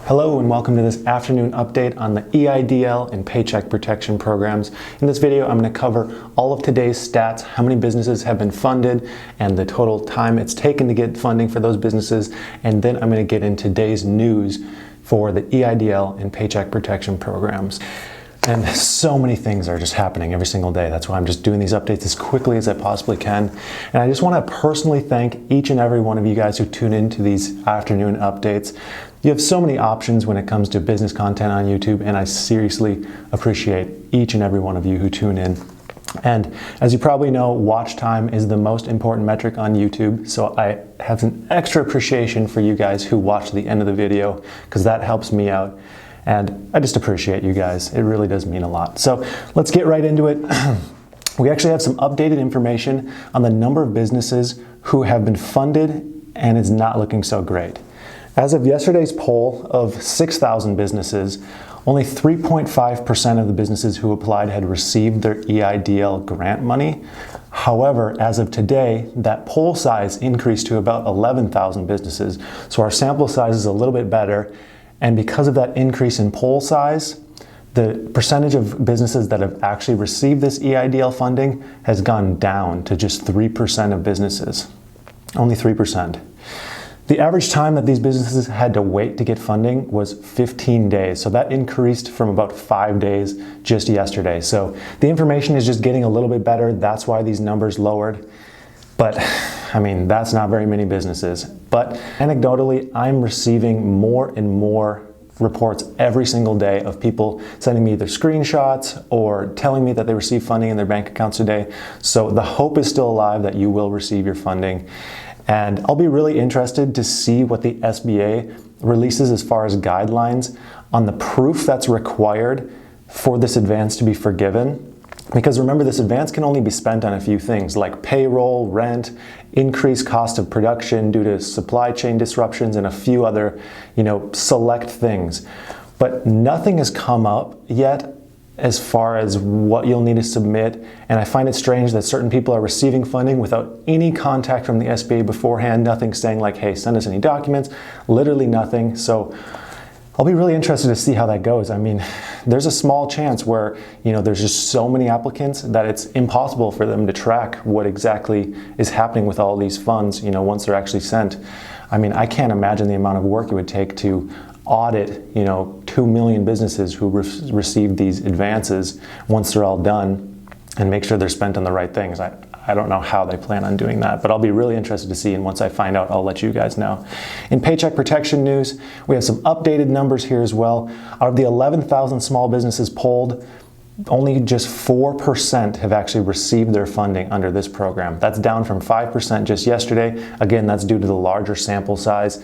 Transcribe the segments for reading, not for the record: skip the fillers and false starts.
Hello and welcome to this afternoon update on the EIDL and Paycheck Protection programs. In this video, I'm going to cover all of today's stats, how many businesses have been funded, and the total time it's taken to get funding for those businesses. And then I'm going to get into today's news for the EIDL and Paycheck Protection programs. And so many things are just happening every single day. That's why I'm just doing these updates as quickly as I possibly can. And I just want to personally thank each and every one of you guys who tune into these afternoon updates. You have so many options when it comes to business content on YouTube, and I seriously appreciate each and every one of you who tune in. And as you probably know, watch time is the most important metric on YouTube, so I have an extra appreciation for you guys who watch the end of the video, because that helps me out. And I just appreciate you guys. It really does mean a lot. So let's get right into it. We actually have some updated information on the number of businesses who have been funded, and it's not looking so great. As of yesterday's poll of 6,000 businesses, only 3.5% of the businesses who applied had received their EIDL grant money. However, as of today, that poll size increased to about 11,000 businesses. So our sample size is a little bit better. And because of that increase in poll size, the percentage of businesses that have actually received this EIDL funding has gone down to just 3% of businesses. Only 3%. The average time that these businesses had to wait to get funding was 15 days. So that increased from about 5 days just yesterday. So the information is just getting a little bit better. That's why these numbers lowered. But I mean, that's not very many businesses. But anecdotally, I'm receiving more and more reports every single day of people sending me either screenshots or telling me that they received funding in their bank accounts today. So the hope is still alive that you will receive your funding. And I'll be really interested to see what the SBA releases as far as guidelines on the proof that's required for this advance to be forgiven. Because remember, this advance can only be spent on a few things like payroll, rent, increased cost of production due to supply chain disruptions, and a few other, select things. But nothing has come up yet as far as what you'll need to submit. And I find it strange that certain people are receiving funding without any contact from the SBA beforehand, nothing saying like, hey, send us any documents, literally nothing. So I'll be really interested to see how that goes. I mean, there's a small chance where, there's just so many applicants that it's impossible for them to track what exactly is happening with all these funds, once they're actually sent. I mean, I can't imagine the amount of work it would take to audit, 2 million businesses who receive these advances once they're all done and make sure they're spent on the right things. I don't know how they plan on doing that, but I'll be really interested to see, and once I find out, I'll let you guys know. In Paycheck Protection news, we have some updated numbers here as well. Out of the 11,000 small businesses polled, only just 4% have actually received their funding under this program. That's down from 5% just yesterday. Again, that's due to the larger sample size.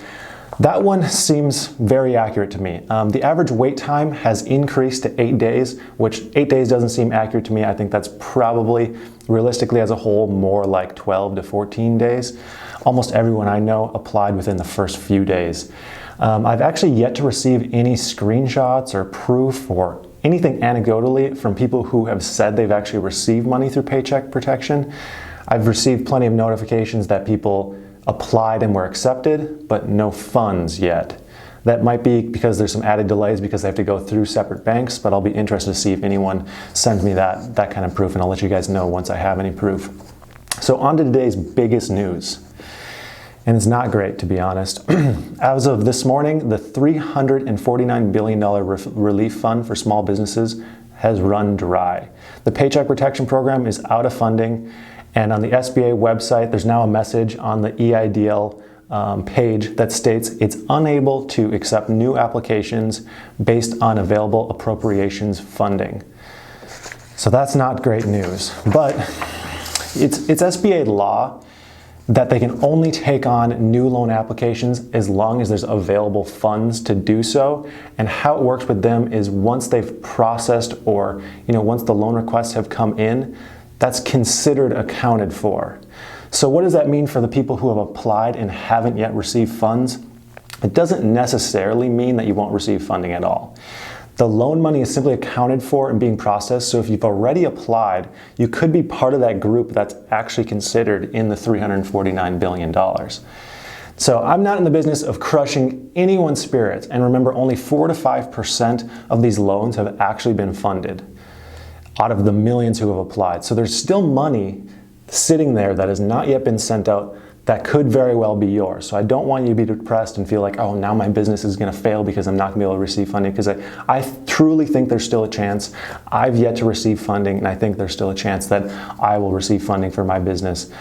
That one seems very accurate to me. The average wait time has increased to 8 days, which 8 days doesn't seem accurate to me. I think that's probably, realistically as a whole, more like 12 to 14 days. Almost everyone I know applied within the first few days. I've actually yet to receive any screenshots or proof or anything anecdotally from people who have said they've actually received money through Paycheck Protection. I've received plenty of notifications that people applied and were accepted, but no funds yet. That might be because there's some added delays because they have to go through separate banks, but I'll be interested to see if anyone sends me that kind of proof, and I'll let you guys know once I have any proof. So on to today's biggest news. And it's not great, to be honest. As of this morning, the $349 billion relief fund for small businesses has run dry. The Paycheck Protection Program is out of funding. And on the SBA website, there's now a message on the EIDL page that states it's unable to accept new applications based on available appropriations funding. So that's not great news, but it's SBA law that they can only take on new loan applications as long as there's available funds to do so. And how it works with them is once they've processed or, once the loan requests have come in, that's considered accounted for. So what does that mean for the people who have applied and haven't yet received funds? It doesn't necessarily mean that you won't receive funding at all. The loan money is simply accounted for and being processed, so if you've already applied, you could be part of that group that's actually considered in the $349 billion. So I'm not in the business of crushing anyone's spirits. And remember, only 4 to 5% of these loans have actually been funded out of the millions who have applied. So there's still money sitting there that has not yet been sent out that could very well be yours. So I don't want you to be depressed and feel like, oh, now my business is going to fail because I'm not going to be able to receive funding, because I truly think there's still a chance. I've yet to receive funding, and I think there's still a chance that I will receive funding for my business.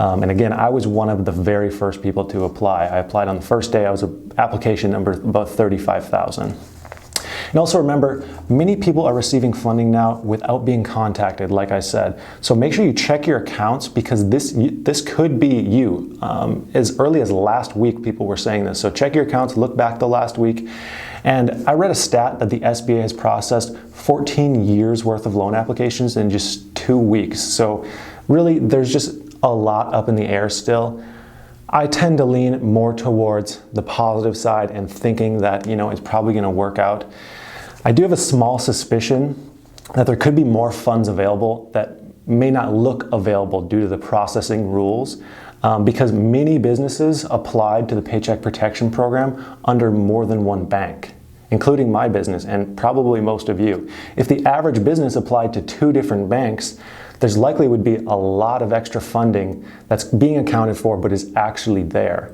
And again, I was one of the very first people to apply. I applied on the first day. I was application number about 35,000. And also remember, many people are receiving funding now without being contacted, like I said. So make sure you check your accounts, because this could be you. As early as last week, people were saying this. So check your accounts, look back the last week. And I read a stat that the SBA has processed 14 years worth of loan applications in just 2 weeks. So really, there's just a lot up in the air still. I tend to lean more towards the positive side and thinking that, it's probably going to work out. I do have a small suspicion that there could be more funds available that may not look available due to the processing rules, because many businesses applied to the Paycheck Protection Program under more than one bank, including my business and probably most of you. If the average business applied to 2 different banks, there's likely would be a lot of extra funding that's being accounted for but is actually there,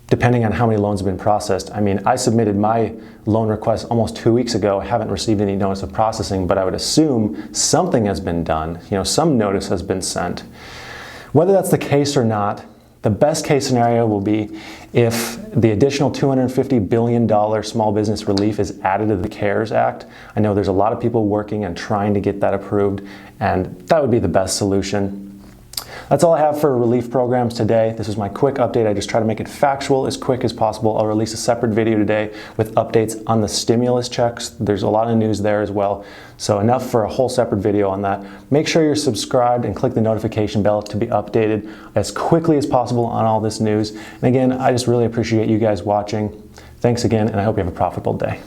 depending on how many loans have been processed. I mean, I submitted my loan request almost 2 weeks ago. I haven't received any notice of processing, but I would assume something has been done. Some notice has been sent. Whether that's the case or not, the best case scenario will be if the additional $250 billion small business relief is added to the CARES Act. I know there's a lot of people working and trying to get that approved, and that would be the best solution. That's all I have for relief programs today. This is my quick update. I just try to make it factual as quick as possible. I'll release a separate video today with updates on the stimulus checks. There's a lot of news there as well. So enough for a whole separate video on that. Make sure you're subscribed and click the notification bell to be updated as quickly as possible on all this news. And again, I just really appreciate you guys watching. Thanks again, and I hope you have a profitable day.